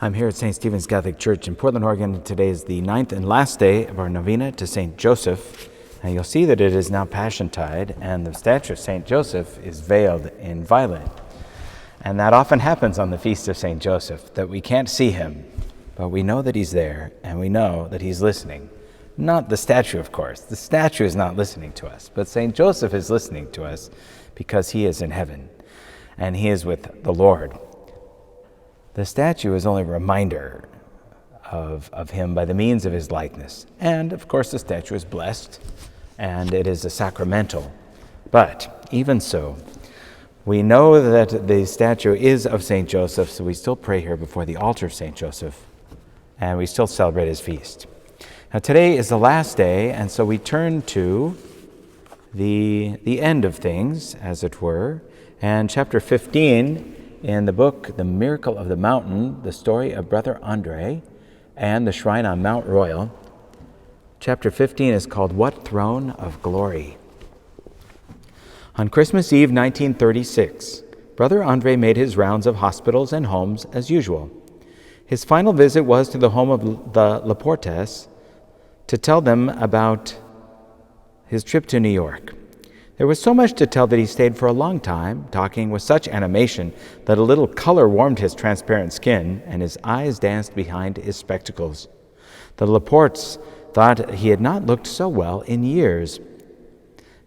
I'm here at St. Stephen's Catholic Church in Portland, Oregon. Today is the 9th and last day of our Novena to St. Joseph. And you'll see that it is now Passiontide, and the statue of St. Joseph is veiled in violet. And that often happens on the Feast of St. Joseph, that we can't see him, but we know that he's there, and we know that he's listening. Not the statue, of course. The statue is not listening to us, but St. Joseph is listening to us because he is in heaven, and he is with the Lord. The statue is only a reminder of him by the means of his likeness. And, of course, the statue is blessed, and it is a sacramental. But, even so, we know that the statue is of St. Joseph, so we still pray here before the altar of St. Joseph, and we still celebrate his feast. Now, today is the last day, and so we turn to the end of things, as it were, and chapter 15 in the book, The Miracle of the Mountain, the story of Brother André and the shrine on Mount Royal. Chapter 15 is called What Throne of Glory? On Christmas Eve 1936, Brother André made his rounds of hospitals and homes as usual. His final visit was to the home of the Laportes to tell them about his trip to New York. There was so much to tell that he stayed for a long time, talking with such animation that a little color warmed his transparent skin and his eyes danced behind his spectacles. The Laportes thought he had not looked so well in years.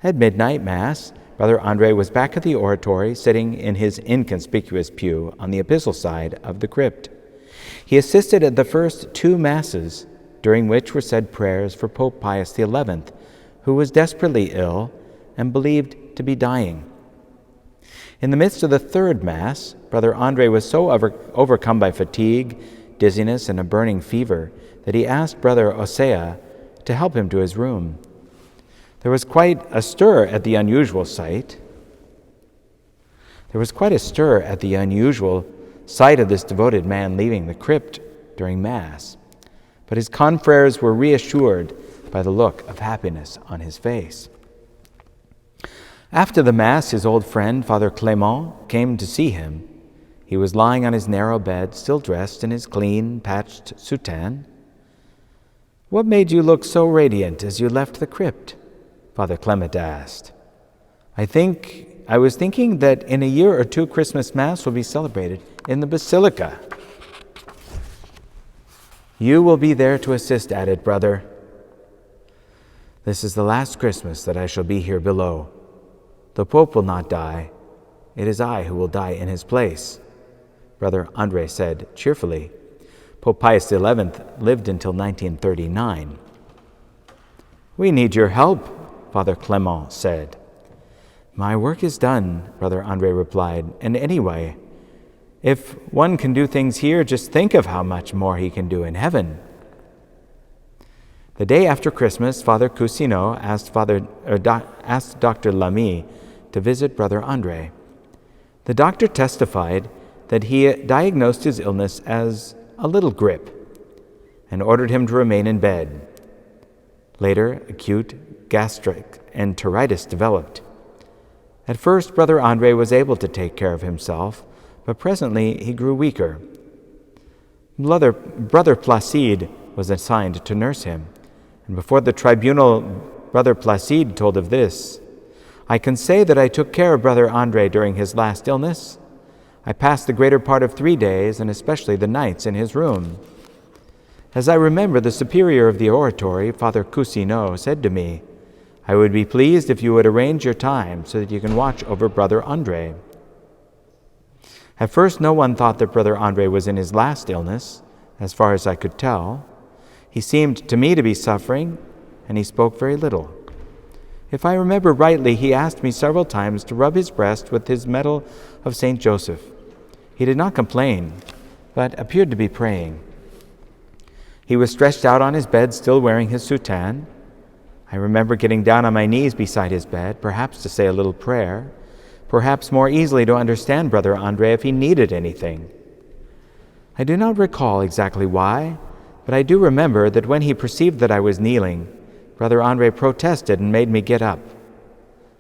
At midnight Mass, Brother André was back at the oratory, sitting in his inconspicuous pew on the epistle side of the crypt. He assisted at the first two Masses, during which were said prayers for Pope Pius XI, who was desperately ill and believed to be dying. In the midst of the third Mass, Brother André was so overcome by fatigue, dizziness, and a burning fever that he asked Brother Osea to help him to his room. There was quite a stir at the unusual sight. There was quite a stir at the unusual sight of this devoted man leaving the crypt during Mass, but his confreres were reassured by the look of happiness on his face. After the Mass, his old friend, Father Clément, came to see him. He was lying on his narrow bed, still dressed in his clean, patched soutane. "What made you look so radiant as you left the crypt?" Father Clément asked. I was thinking that in a year or two Christmas Mass will be celebrated in the Basilica." "You will be there to assist," added Brother. "This is the last Christmas that I shall be here below. The Pope will not die. It is I who will die in his place," Brother André said cheerfully. Pope Pius XI lived until 1939. "We need your help," Father Clément said. "My work is done," Brother André replied, "and anyway, if one can do things here, just think of how much more he can do in heaven." The day after Christmas, Father Cousineau asked Dr. Lamy to visit Brother André. The doctor testified that he diagnosed his illness as a little grip and ordered him to remain in bed. Later, acute gastric enteritis developed. At first, Brother André was able to take care of himself, but presently he grew weaker. Brother Placide was assigned to nurse him, and before the tribunal, Brother Placide told of this: "I can say that I took care of Brother André during his last illness. I passed the greater part of 3 days, and especially the nights, in his room. As I remember, the superior of the oratory, Father Cousineau, said to me, 'I would be pleased if you would arrange your time so that you can watch over Brother André.' At first, no one thought that Brother André was in his last illness, as far as I could tell. He seemed to me to be suffering, and he spoke very little. If I remember rightly, he asked me several times to rub his breast with his medal of St. Joseph. He did not complain, but appeared to be praying. He was stretched out on his bed, still wearing his soutane. I remember getting down on my knees beside his bed, perhaps to say a little prayer, perhaps more easily to understand Brother André if he needed anything. I do not recall exactly why, but I do remember that when he perceived that I was kneeling, Brother André protested and made me get up.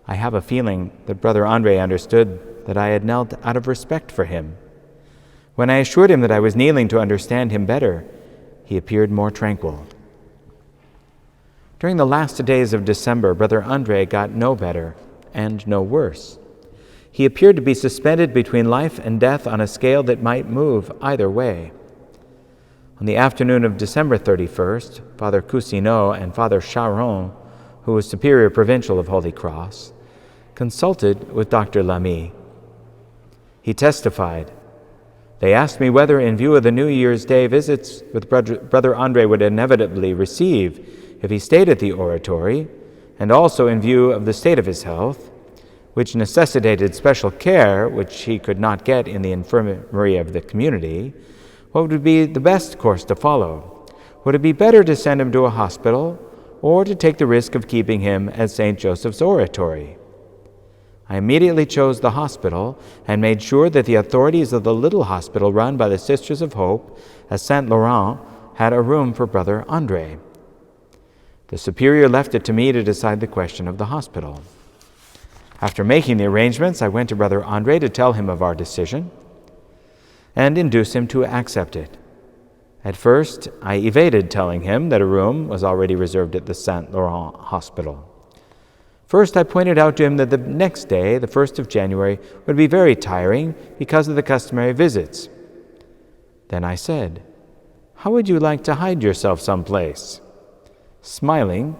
I have a feeling that Brother André understood that I had knelt out of respect for him. When I assured him that I was kneeling to understand him better, he appeared more tranquil. During the last days of December, Brother André got no better and no worse. He appeared to be suspended between life and death on a scale that might move either way. On the afternoon of December 31st, Father Cousineau and Father Charon, who was Superior Provincial of Holy Cross, consulted with Dr. Lamy. He testified, "They asked me whether, in view of the New Year's Day visits which Brother André would inevitably receive if he stayed at the oratory, and also in view of the state of his health, which necessitated special care which he could not get in the infirmary of the community, what would be the best course to follow? Would it be better to send him to a hospital or to take the risk of keeping him at St. Joseph's Oratory?" I immediately chose the hospital and made sure that the authorities of the little hospital run by the Sisters of Hope at Saint Laurent had a room for Brother André. The superior left it to me to decide the question of the hospital. After making the arrangements, I went to Brother André to tell him of our decision and induce him to accept it. At first, I evaded telling him that a room was already reserved at the Saint Laurent Hospital. First, I pointed out to him that the next day, the 1st of January, would be very tiring because of the customary visits. Then I said, "How would you like to hide yourself someplace?" Smiling,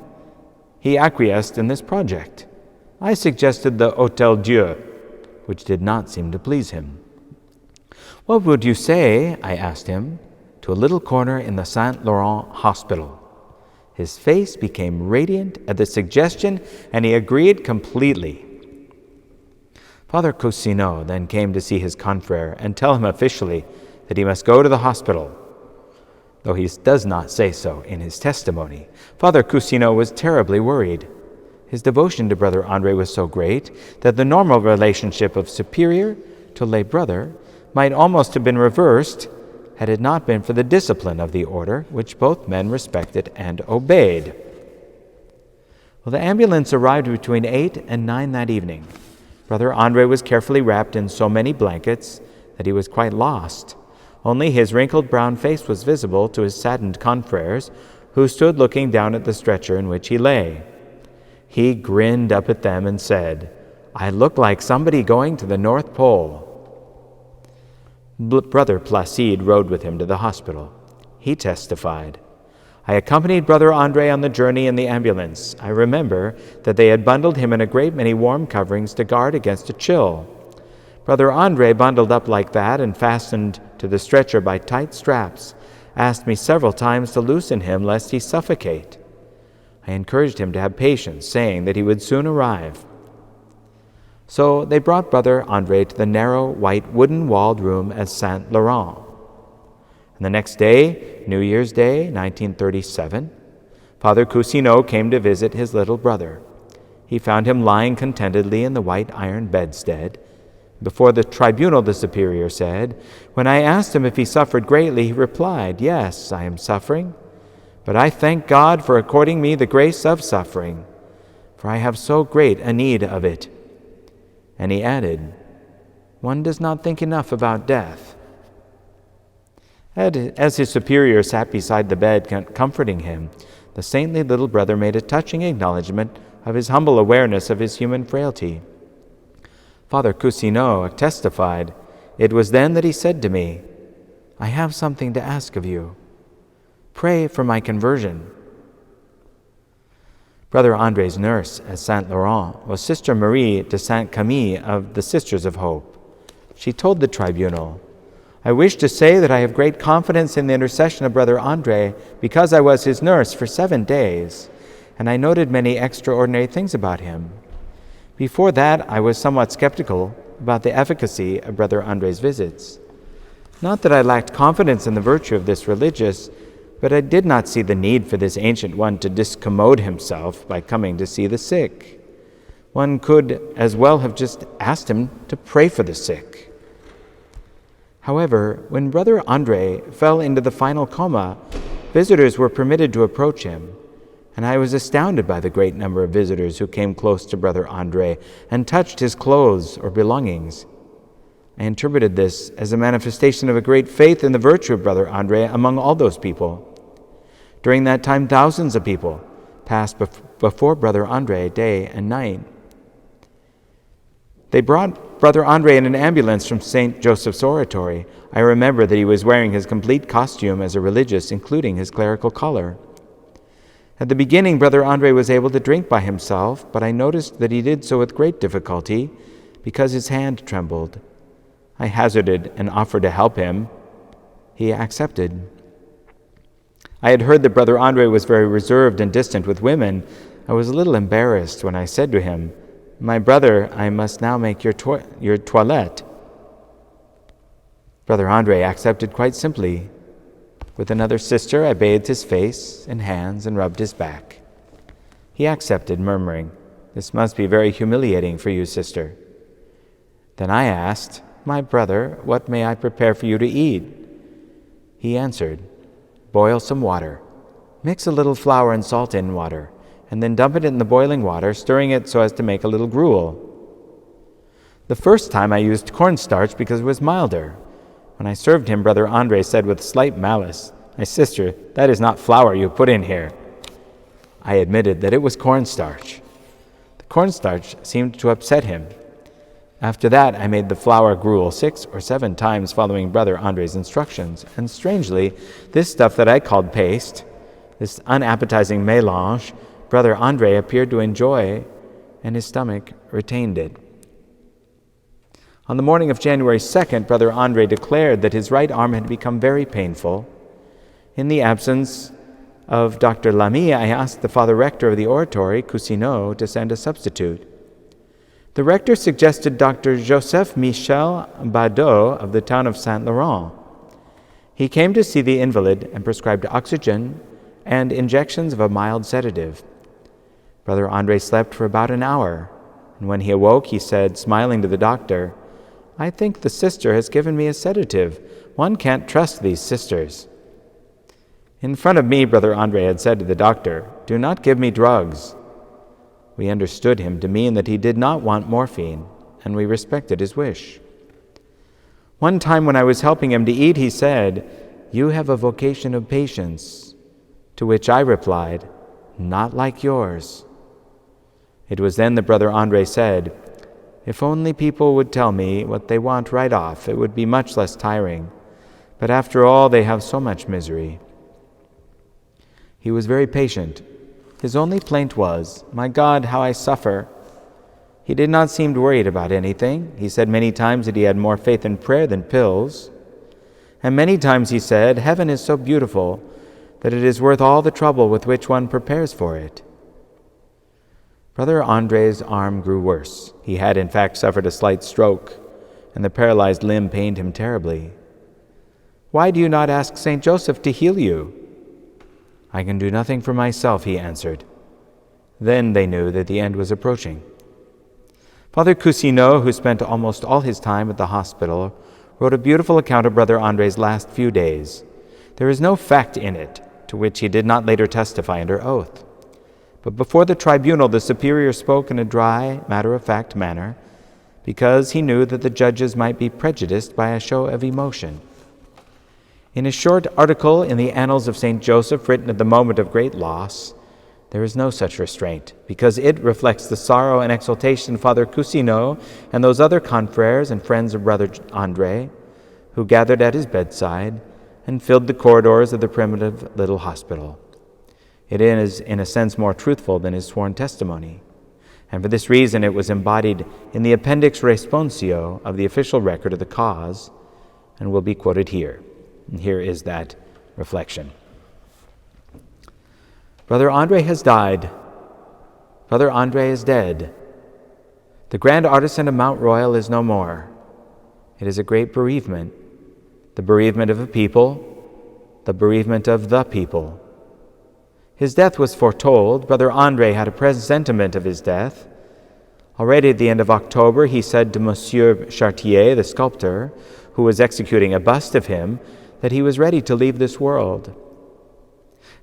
he acquiesced in this project. I suggested the Hôtel Dieu, which did not seem to please him. "What would you say," I asked him, "to a little corner in the Saint Laurent Hospital?" His face became radiant at the suggestion, and he agreed completely. Father Cousineau then came to see his confrère and tell him officially that he must go to the hospital, though he does not say so in his testimony. Father Cousineau was terribly worried. His devotion to Brother André was so great that the normal relationship of superior to lay brother might almost have been reversed had it not been for the discipline of the order, which both men respected and obeyed. Well, the ambulance arrived between 8 and 9 that evening. Brother André was carefully wrapped in so many blankets that he was quite lost. Only his wrinkled brown face was visible to his saddened confrères, who stood looking down at the stretcher in which he lay. He grinned up at them and said, "I look like somebody going to the North Pole." Brother Placide rode with him to the hospital. He testified, "I accompanied Brother André on the journey in the ambulance. I remember that they had bundled him in a great many warm coverings to guard against a chill. Brother André, bundled up like that and fastened to the stretcher by tight straps, asked me several times to loosen him lest he suffocate. I encouraged him to have patience, saying that he would soon arrive. So they brought Brother André to the narrow, white, wooden-walled room at Saint Laurent. And the next day, New Year's Day, 1937, Father Cousineau came to visit his little brother. He found him lying contentedly in the white iron bedstead. Before the tribunal, the superior said, "When I asked him if he suffered greatly, he replied, 'Yes, I am suffering, but I thank God for according me the grace of suffering, for I have so great a need of it.' And he added, 'One does not think enough about death.'" As his superior sat beside the bed comforting him, the saintly little brother made a touching acknowledgement of his humble awareness of his human frailty. Father Cousineau testified, "It was then that he said to me, 'I have something to ask of you. Pray for my conversion.'" Brother André's nurse at Saint Laurent was Sister Marie de Saint-Camille of the Sisters of Hope. She told the tribunal, "I wish to say that I have great confidence in the intercession of Brother André because I was his nurse for 7 days, and I noted many extraordinary things about him. Before that, I was somewhat skeptical about the efficacy of Brother André's visits. Not that I lacked confidence in the virtue of this religious, but I did not see the need for this ancient one to discommode himself by coming to see the sick. One could as well have just asked him to pray for the sick." However, when Brother André fell into the final coma, visitors were permitted to approach him, and I was astounded by the great number of visitors who came close to Brother André and touched his clothes or belongings. I interpreted this as a manifestation of a great faith in the virtue of Brother André among all those people. During that time, thousands of people passed before Brother André day and night. They brought Brother André in an ambulance from St. Joseph's Oratory. I remember that he was wearing his complete costume as a religious, including his clerical collar. At the beginning, Brother André was able to drink by himself, but I noticed that he did so with great difficulty because his hand trembled. I hazarded and offered to help him. He accepted. I had heard that Brother André was very reserved and distant with women. I was a little embarrassed when I said to him, "My brother, I must now make your toilette." Brother André accepted quite simply. With another sister, I bathed his face and hands and rubbed his back. He accepted, murmuring, "This must be very humiliating for you, sister." Then I asked, "My brother, what may I prepare for you to eat?" He answered, "Boil some water. Mix a little flour and salt in water, and then dump it in the boiling water, stirring it so as to make a little gruel." The first time I used cornstarch because it was milder. When I served him, Brother André said with slight malice, "My sister, that is not flour you put in here." I admitted that it was cornstarch. The cornstarch seemed to upset him. After that, I made the flour gruel 6 or 7 times following Brother André's instructions, and strangely, this stuff that I called paste, this unappetizing mélange, Brother André appeared to enjoy, and his stomach retained it. On the morning of January 2nd, Brother André declared that his right arm had become very painful. In the absence of Dr. Lamy, I asked the Father Rector of the Oratory, Cousineau, to send a substitute. The rector suggested Dr. Joseph Michel Badeau of the town of Saint-Laurent. He came to see the invalid and prescribed oxygen and injections of a mild sedative. Brother André slept for about an hour, and when he awoke, he said, smiling to the doctor, "I think the sister has given me a sedative. One can't trust these sisters." In front of me, Brother André had said to the doctor, "Do not give me drugs." We understood him to mean that he did not want morphine, and we respected his wish. One time when I was helping him to eat, he said, "You have a vocation of patience," to which I replied, "Not like yours." It was then that Brother André said, "If only people would tell me what they want right off, it would be much less tiring. But after all, they have so much misery." He was very patient. His only plaint was, "My God, how I suffer." He did not seem worried about anything. He said many times that he had more faith in prayer than pills. And many times he said, "Heaven is so beautiful that it is worth all the trouble with which one prepares for it." Brother André's arm grew worse. He had, in fact, suffered a slight stroke, and the paralyzed limb pained him terribly. "Why do you not ask St. Joseph to heal you?" "I can do nothing for myself," he answered. Then they knew that the end was approaching. Father Cousineau, who spent almost all his time at the hospital, wrote a beautiful account of Brother André's last few days. There is no fact in it to which he did not later testify under oath. But before the tribunal, the superior spoke in a dry, matter-of-fact manner, because he knew that the judges might be prejudiced by a show of emotion. In a short article in the Annals of St. Joseph, written at the moment of great loss, there is no such restraint, because it reflects the sorrow and exultation of Father Cousineau and those other confreres and friends of Brother André, who gathered at his bedside and filled the corridors of the primitive little hospital. It is, in a sense, more truthful than his sworn testimony, and for this reason it was embodied in the Appendix Responsio of the official record of the cause, and will be quoted here. And here is that reflection. Brother André has died. Brother André is dead. The grand artisan of Mount Royal is no more. It is a great bereavement, the bereavement of a people, the bereavement of the people. His death was foretold. Brother André had a presentiment of his death. Already at the end of October, he said to Monsieur Chartier, the sculptor, who was executing a bust of him, that he was ready to leave this world.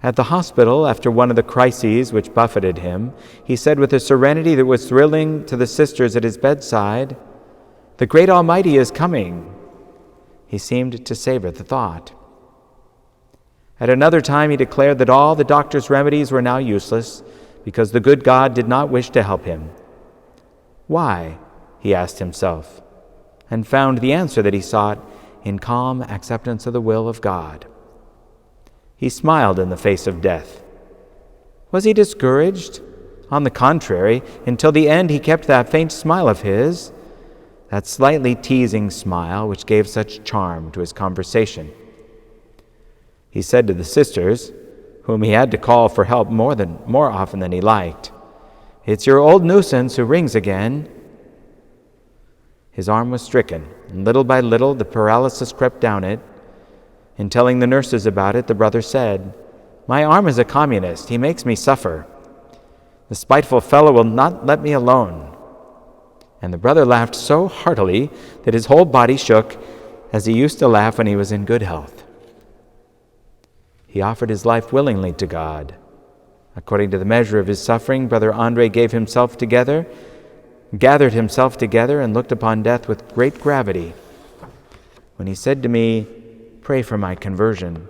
At the hospital, after one of the crises which buffeted him, he said with a serenity that was thrilling to the sisters at his bedside, The great Almighty is coming." He seemed to savor the thought. At another time he declared that all the doctor's remedies were now useless because the good God did not wish to help him. Why? He asked himself, and found the answer that he sought in calm acceptance of the will of God. He smiled in the face of death. Was he discouraged? On the contrary, until the end he kept that faint smile of his, that slightly teasing smile which gave such charm to his conversation. He said to the sisters, whom he had to call for help more often than he liked, "It's your old nuisance who rings again." His arm was stricken, and little by little the paralysis crept down it. In telling the nurses about it, the brother said, "My arm is a communist. He makes me suffer. The spiteful fellow will not let me alone." And the brother laughed so heartily that his whole body shook, as he used to laugh when he was in good health. He offered his life willingly to God. According to the measure of his suffering, Brother André gathered himself together and looked upon death with great gravity. When he said to me, "Pray for my conversion,"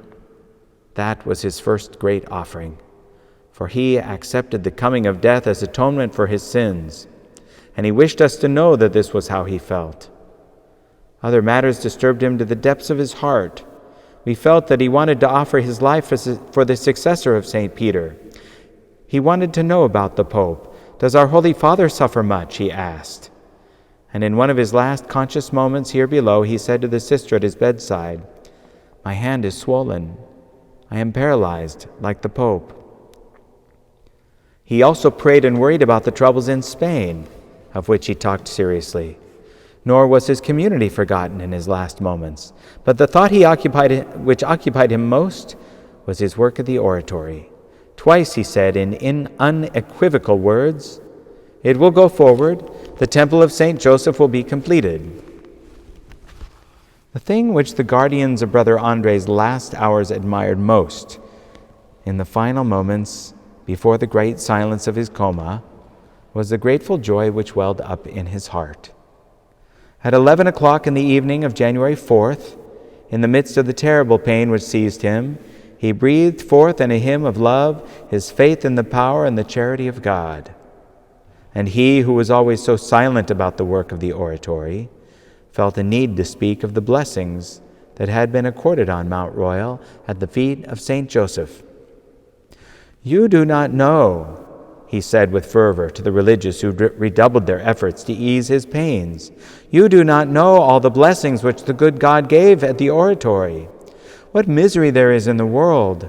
that was his first great offering, for he accepted the coming of death as atonement for his sins, and he wished us to know that this was how he felt. Other matters disturbed him to the depths of his heart. We felt that he wanted to offer his life for the successor of St. Peter. He wanted to know about the Pope. "Does our Holy Father suffer much?" he asked. And in one of his last conscious moments here below, he said to the sister at his bedside, "My hand is swollen. I am paralyzed, like the Pope." He also prayed and worried about the troubles in Spain, of which he talked seriously. Nor was his community forgotten in his last moments. But the thought which occupied him most was his work at the oratory. Twice he said in unequivocal words, "It will go forward. The temple of St. Joseph will be completed." The thing which the guardians of Brother André's last hours admired most in the final moments before the great silence of his coma was the grateful joy which welled up in his heart. At 11 o'clock in the evening of January 4th, in the midst of the terrible pain which seized him, he breathed forth in a hymn of love his faith in the power and the charity of God. And he, who was always so silent about the work of the oratory, felt a need to speak of the blessings that had been accorded on Mount Royal at the feet of St. Joseph. "You do not know," he said with fervor to the religious who redoubled their efforts to ease his pains. "You do not know all the blessings which the good God gave at the oratory. What misery there is in the world.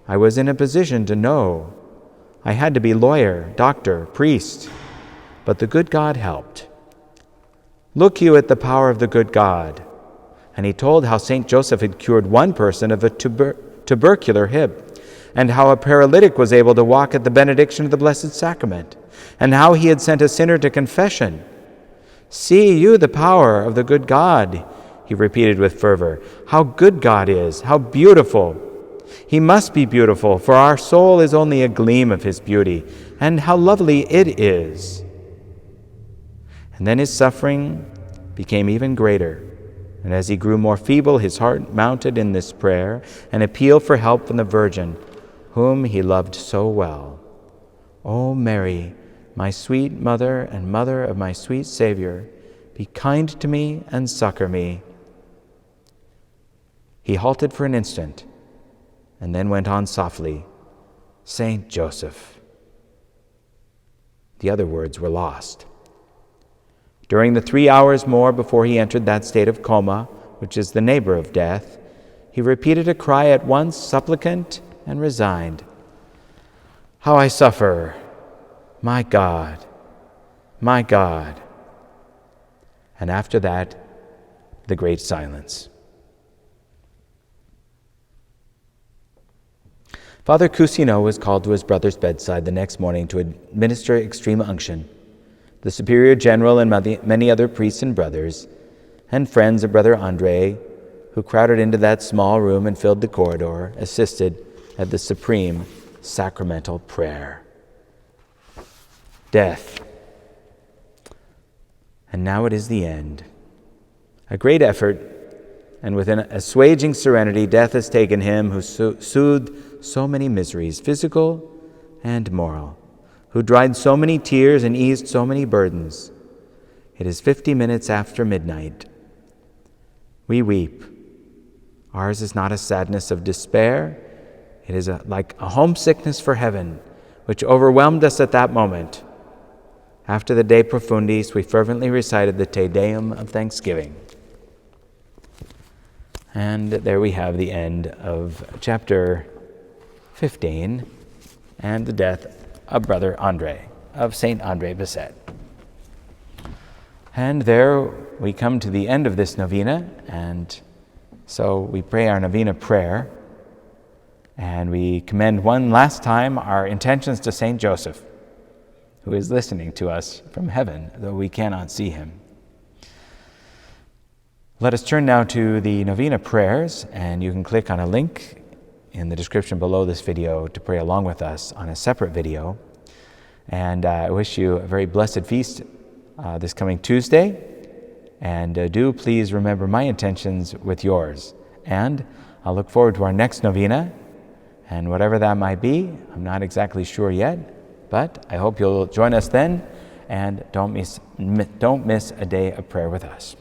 I was in a position to know. I had to be lawyer, doctor, priest, but the good God helped. Look you at the power of the good God." And he told how St. Joseph had cured one person of a tubercular hip, and how a paralytic was able to walk at the benediction of the Blessed Sacrament, and how he had sent a sinner to confession. "See you the power of the good God," he repeated with fervor. "How good God is, how beautiful. He must be beautiful, for our soul is only a gleam of his beauty, and how lovely it is." And then his suffering became even greater, and as he grew more feeble, his heart mounted in this prayer, an appeal for help from the Virgin, whom he loved so well. "O Mary, my sweet mother and mother of my sweet Savior, be kind to me and succor me." He halted for an instant, and then went on softly, "Saint Joseph." The other words were lost. During the 3 hours more before he entered that state of coma, which is the neighbor of death, he repeated a cry at once supplicant and resigned. "How I suffer! My God! My God!" And after that, the great silence. Father Cousineau was called to his brother's bedside the next morning to administer extreme unction. The Superior General and many other priests and brothers, and friends of Brother André, who crowded into that small room and filled the corridor, assisted at the supreme sacramental prayer. Death. and now it is the end. A great effort, and with an assuaging serenity, death has taken him who soothed so many miseries, physical and moral, who dried so many tears and eased so many burdens. It is 50 minutes after midnight. We weep. Ours is not a sadness of despair. It is like a homesickness for heaven, which overwhelmed us at that moment. After the De Profundis, we fervently recited the Te Deum of thanksgiving. And there we have the end of chapter 15 and the death of Brother André, of Saint André Bessette. And there we come to the end of this novena, and so we pray our novena prayer, and we commend one last time our intentions to Saint Joseph, who is listening to us from heaven, though we cannot see him. Let us turn now to the novena prayers, and you can click on a link in the description below this video to pray along with us on a separate video. And I wish you a very blessed feast this coming Tuesday, and do please remember my intentions with yours. And I'll look forward to our next novena, and whatever that might be, I'm not exactly sure yet, but I hope you'll join us then, and don't miss a day of prayer with us.